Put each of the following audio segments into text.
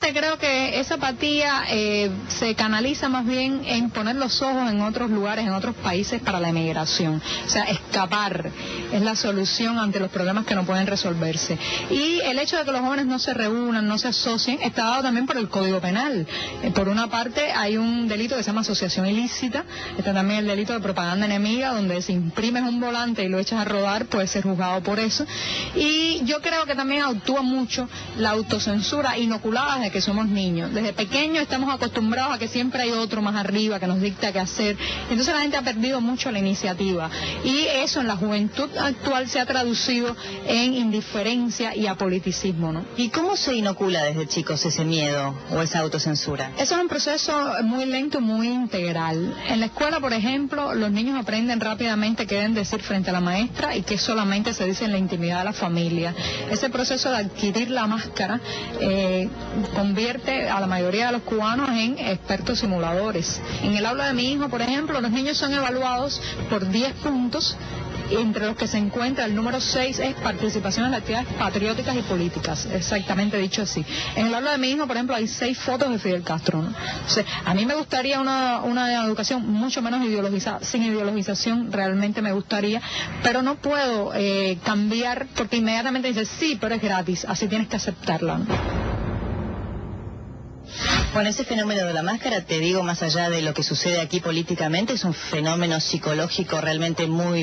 Creo que esa apatía se canaliza más bien en poner los ojos en otros lugares, en otros países para la emigración. O sea, escapar es la solución ante los problemas que no pueden resolverse. Y el hecho de que los jóvenes no se reúnan, no se asocien, está dado también por el Código Penal. Por una parte hay un delito que se llama asociación ilícita, está también el delito de propaganda enemiga, donde si imprimes un volante y lo echas a rodar, puedes ser juzgado por eso. Y yo creo que también actúa mucho la autocensura inoculada desde que somos niños. Desde pequeños estamos acostumbrados a que siempre hay otro más arriba que nos dicta qué hacer. Entonces la gente ha perdido mucho la iniciativa. Y eso en la juventud actual se ha traducido en indiferencia y apoliticismo, ¿no? ¿Y cómo se inocula desde chicos ese miedo o esa autocensura? Eso es un proceso muy lento, muy integral. En la escuela, por ejemplo, los niños aprenden rápidamente qué deben decir frente a la maestra y qué solamente se dice en la intimidad de la familia. Ese proceso de adquirir la máscara convierte a la mayoría de los cubanos en expertos simuladores. En el aula de mi hijo, por ejemplo, los niños son evaluados por 10 puntos, entre los que se encuentra el número 6 es participación en las actividades patrióticas y políticas, exactamente dicho así. En el aula de mi hijo, por ejemplo, hay 6 fotos de Fidel Castro, ¿no? Entonces, a mí me gustaría una educación mucho menos ideologizada, sin ideologización realmente me gustaría, pero no puedo cambiar porque inmediatamente dice, sí, pero es gratis, así tienes que aceptarla, ¿no? Bueno, ese fenómeno de la máscara, te digo, más allá de lo que sucede aquí políticamente, es un fenómeno psicológico realmente muy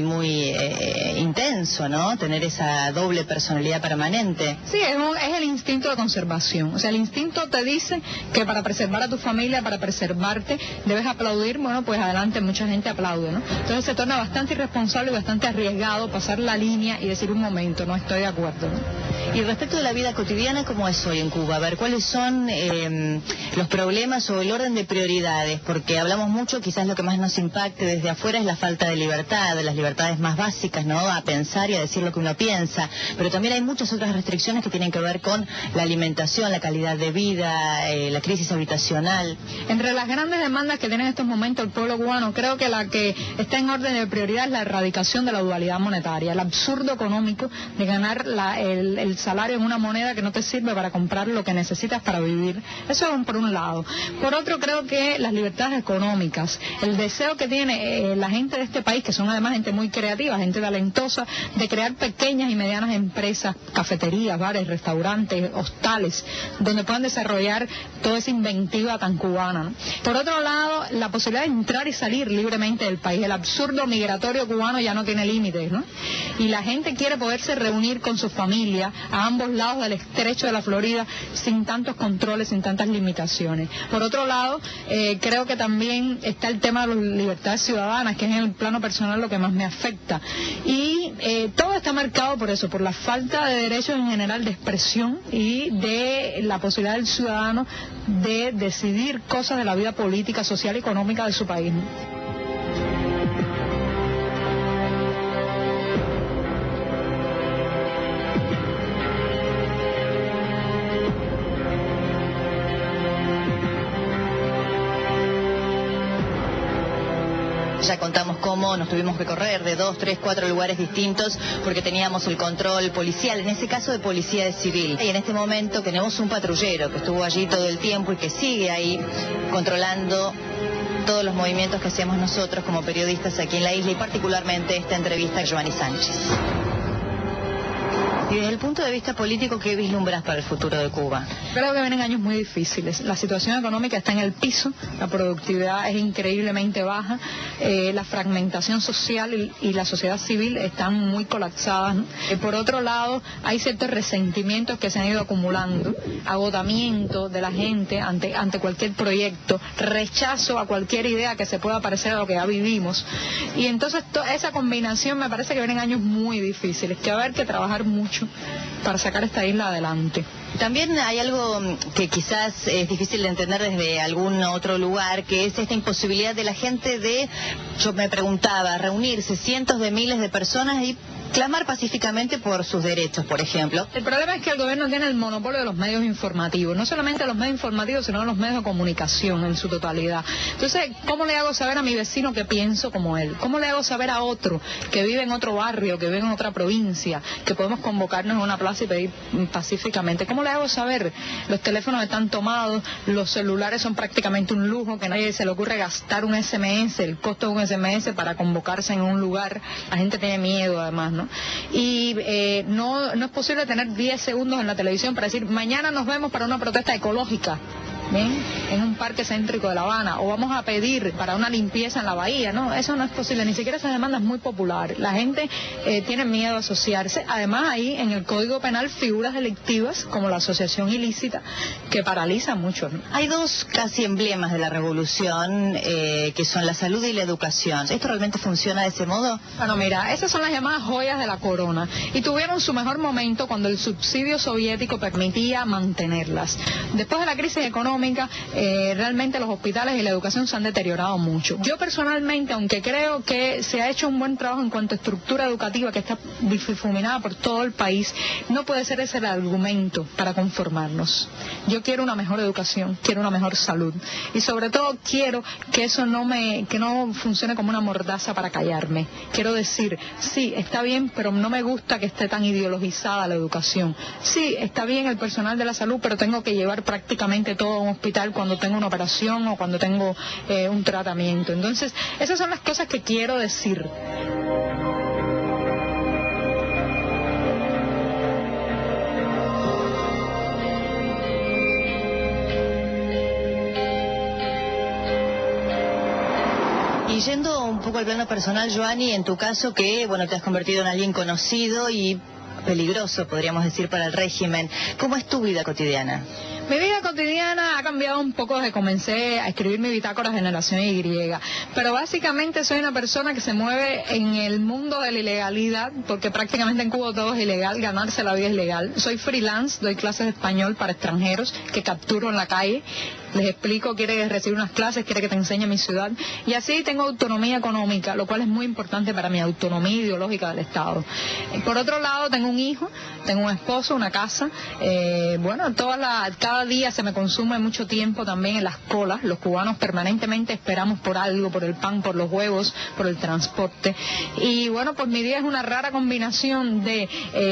intenso, ¿no? Tener esa doble personalidad permanente. Sí, es el instinto de conservación. O sea, el instinto te dice que para preservar a tu familia, para preservarte, debes aplaudir. Bueno, pues adelante, mucha gente aplaude, ¿no? Entonces se torna bastante irresponsable y bastante arriesgado pasar la línea y decir un momento, no estoy de acuerdo, ¿no? Y respecto de la vida cotidiana, ¿cómo es hoy en Cuba? A ver, ¿cuáles son los problemas o el orden de prioridades? Porque hablamos mucho, quizás lo que más nos impacte desde afuera es la falta de libertad, de las libertades más básicas, ¿no? A pensar y a decir lo que uno piensa, pero también hay muchas otras restricciones que tienen que ver con la alimentación, la calidad de vida, la crisis habitacional. Entre las grandes demandas que tiene en estos momentos el pueblo cubano, creo que la que está en orden de prioridad es la erradicación de la dualidad monetaria, el absurdo económico de ganar el salario en una moneda que no te sirve para comprar lo que necesitas para vivir. Eso es por un lado. Por otro, creo que las libertades económicas, el deseo que tiene la gente de este país, que son además gente muy creativa, gente talentosa, de crear pequeñas y medianas empresas, cafeterías, bares, restaurantes, hostales, donde puedan desarrollar toda esa inventiva tan cubana, ¿no? Por otro lado, la posibilidad de entrar y salir libremente del país. El absurdo migratorio cubano ya no tiene límites, ¿no? Y la gente quiere poderse reunir con su familia a ambos lados del estrecho de la Florida sin tantos controles, sin tantas limitaciones. Por otro lado, creo que también está el tema de las libertades ciudadanas, que es en el plano personal lo que más me afecta. Y todo está marcado por eso, por la falta de derechos en general de expresión y de la posibilidad del ciudadano de decidir cosas de la vida política, social y económica de su país, ¿no? Ya contamos cómo nos tuvimos que correr de 2, 3, 4 lugares distintos porque teníamos el control policial, en ese caso de policía civil. Y en este momento tenemos un patrullero que estuvo allí todo el tiempo y que sigue ahí controlando todos los movimientos que hacemos nosotros como periodistas aquí en la isla y particularmente esta entrevista a Giovanni Sánchez. Y desde el punto de vista político, ¿qué vislumbras para el futuro de Cuba? Creo que vienen años muy difíciles. La situación económica está en el piso, la productividad es increíblemente baja, la fragmentación social y la sociedad civil están muy colapsadas, ¿no? Por otro lado, hay ciertos resentimientos que se han ido acumulando, agotamiento de la gente ante cualquier proyecto, rechazo a cualquier idea que se pueda parecer a lo que ya vivimos. Y entonces esa combinación me parece que vienen años muy difíciles, que va a haber que trabajar mucho para sacar esta isla adelante. También hay algo que quizás es difícil de entender desde algún otro lugar, que es esta imposibilidad de la gente de, yo me preguntaba, reunirse cientos de miles de personas y clamar pacíficamente por sus derechos, por ejemplo. El problema es que el gobierno tiene el monopolio de los medios informativos, no solamente los medios informativos, sino los medios de comunicación en su totalidad. Entonces, ¿cómo le hago saber a mi vecino que pienso como él? ¿Cómo le hago saber a otro que vive en otro barrio, que vive en otra provincia, que podemos convocarnos en una plaza y pedir pacíficamente? ¿Cómo le hago saber? Los teléfonos están tomados, los celulares son prácticamente un lujo, que nadie se le ocurre gastar un SMS, el costo de un SMS para convocarse en un lugar. La gente tiene miedo además, ¿no? Y no es posible tener 10 segundos en la televisión para decir, mañana nos vemos para una protesta ecológica, ¿bien?, en un parque céntrico de La Habana, o vamos a pedir para una limpieza en la bahía. No, eso no es posible, ni siquiera esa demanda es muy popular. La gente tiene miedo a asociarse. Además, ahí en el Código Penal figuras delictivas como la asociación ilícita que paraliza mucho, ¿no? Hay dos casi emblemas de la revolución que son la salud y la educación. ¿Esto realmente funciona de ese modo? Bueno, mira, esas son las llamadas joyas de la corona y tuvieron su mejor momento cuando el subsidio soviético permitía mantenerlas. Después de la crisis económica, realmente los hospitales y la educación se han deteriorado mucho. Yo personalmente, aunque creo que se ha hecho un buen trabajo en cuanto a estructura educativa que está difuminada por todo el país, no puede ser ese el argumento para conformarnos. Yo quiero una mejor educación, quiero una mejor salud y sobre todo quiero que eso que no funcione como una mordaza para callarme. Quiero decir, sí, está bien, pero no me gusta que esté tan ideologizada la educación. Sí, está bien el personal de la salud, pero tengo que llevar prácticamente todo a un hospital cuando tengo una operación o cuando tengo un tratamiento. Entonces, esas son las cosas que quiero decir. Y yendo un poco al plano personal, Joanny, en tu caso que, bueno, te has convertido en alguien conocido y peligroso, podríamos decir, para el régimen, ¿cómo es tu vida cotidiana? Mi vida cotidiana ha cambiado un poco desde que comencé a escribir mi bitácora Generación Y, pero básicamente soy una persona que se mueve en el mundo de la ilegalidad, porque prácticamente en Cuba todo es ilegal, ganarse la vida es legal. Soy freelance, doy clases de español para extranjeros que capturo en la calle, les explico, quiere recibir unas clases, quiere que te enseñe mi ciudad, y así tengo autonomía económica, lo cual es muy importante para mi autonomía ideológica del Estado. Por otro lado, tengo un hijo, tengo un esposo, una casa, cada día se me consume mucho tiempo también en las colas. Los cubanos permanentemente esperamos por algo, por el pan, por los huevos, por el transporte. Y bueno, pues mi vida es una rara combinación de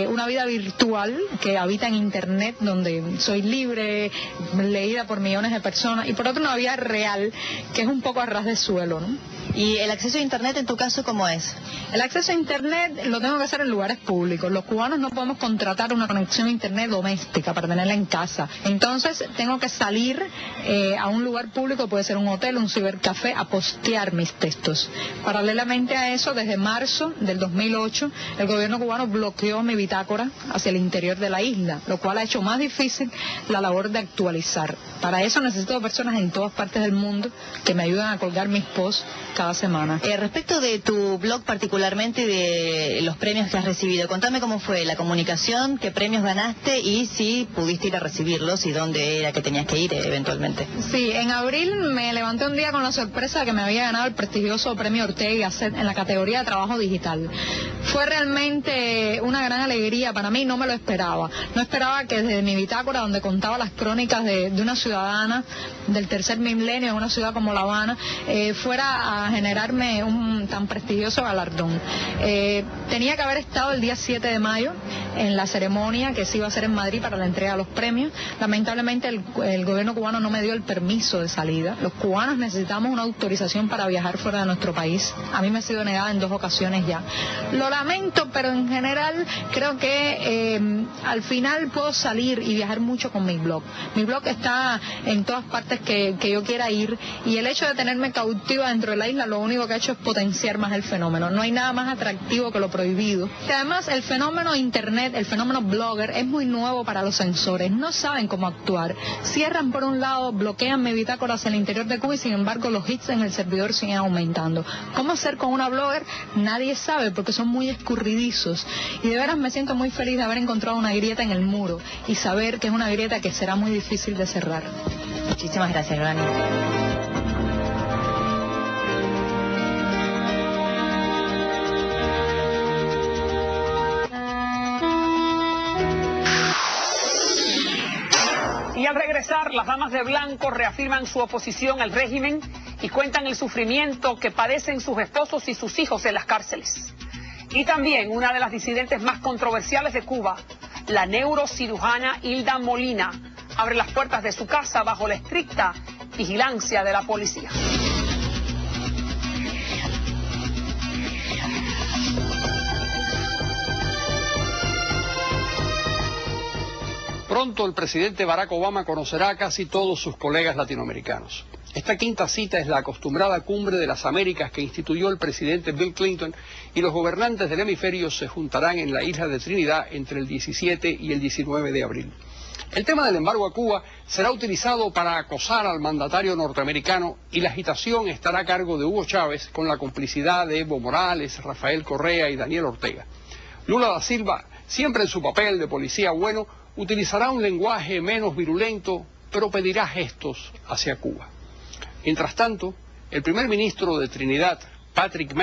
una vida virtual que habita en Internet, donde soy libre, leída por millones de personas, y por otro una vida real, que es un poco a ras de suelo, ¿no? ¿Y el acceso a Internet en tu caso cómo es? El acceso a Internet lo tengo que hacer en lugares públicos. Los cubanos no podemos contratar una conexión a Internet doméstica para tenerla en casa. Entonces tengo que salir a un lugar público, puede ser un hotel, un cibercafé, a postear mis textos. Paralelamente a eso, desde marzo del 2008, el gobierno cubano bloqueó mi bitácora hacia el interior de la isla, lo cual ha hecho más difícil la labor de actualizar. Para eso necesito personas en todas partes del mundo que me ayuden a colgar mis posts cada semana. Respecto de tu blog particularmente y de los premios que has recibido, contame cómo fue la comunicación, qué premios ganaste y si pudiste ir a recibirlos y dónde era que tenías que ir eventualmente. Sí, en abril me levanté un día con la sorpresa de que me había ganado el prestigioso premio Ortega y Gasset en la categoría de trabajo digital. Fue realmente una gran alegría para mí, no me lo esperaba. No esperaba que desde mi bitácora, donde contaba las crónicas de una ciudadana del tercer milenio en una ciudad como La Habana, fuera a generarme un tan prestigioso galardón. Tenía que haber estado el día 7 de mayo en la ceremonia que se iba a hacer en Madrid para la entrega de los premios. Lamentablemente el gobierno cubano no me dio el permiso de salida. Los cubanos necesitamos una autorización para viajar fuera de nuestro país. A mí me ha sido negada en 2 ocasiones ya. Lo lamento, pero en general creo que al final puedo salir y viajar mucho con mi blog. Mi blog está en todas partes que yo quiera ir, y el hecho de tenerme cautiva dentro de la isla lo único que ha hecho es potenciar más el fenómeno. No hay nada más atractivo que lo prohibido. Y además el fenómeno internet, el fenómeno blogger es muy nuevo para los censores. No saben cómo actuar. Cierran por un lado, bloquean mi bitácora hacia el interior de Cuba y sin embargo los hits en el servidor siguen aumentando. ¿Cómo hacer con una blogger? Nadie sabe porque son muy escurridizos. Y de veras me siento muy feliz de haber encontrado una grieta en el muro y saber que es una grieta que será muy difícil de cerrar. Muchísimas gracias, Joanny. al regresar, las damas de blanco reafirman su oposición al régimen y cuentan el sufrimiento que padecen sus esposos y sus hijos en las cárceles. Y también una de las disidentes más controversiales de Cuba, la neurocirujana Hilda Molina, abre las puertas de su casa bajo la estricta vigilancia de la policía. Pronto el presidente Barack Obama conocerá a casi todos sus colegas latinoamericanos. Esta quinta cita es la acostumbrada cumbre de las Américas que instituyó el presidente Bill Clinton y los gobernantes del hemisferio se juntarán en la isla de Trinidad entre el 17 y el 19 de abril. El tema del embargo a Cuba será utilizado para acosar al mandatario norteamericano y la agitación estará a cargo de Hugo Chávez con la complicidad de Evo Morales, Rafael Correa y Daniel Ortega. Lula da Silva, siempre en su papel de policía bueno, utilizará un lenguaje menos virulento, pero pedirá gestos hacia Cuba. Mientras tanto, el primer ministro de Trinidad, Patrick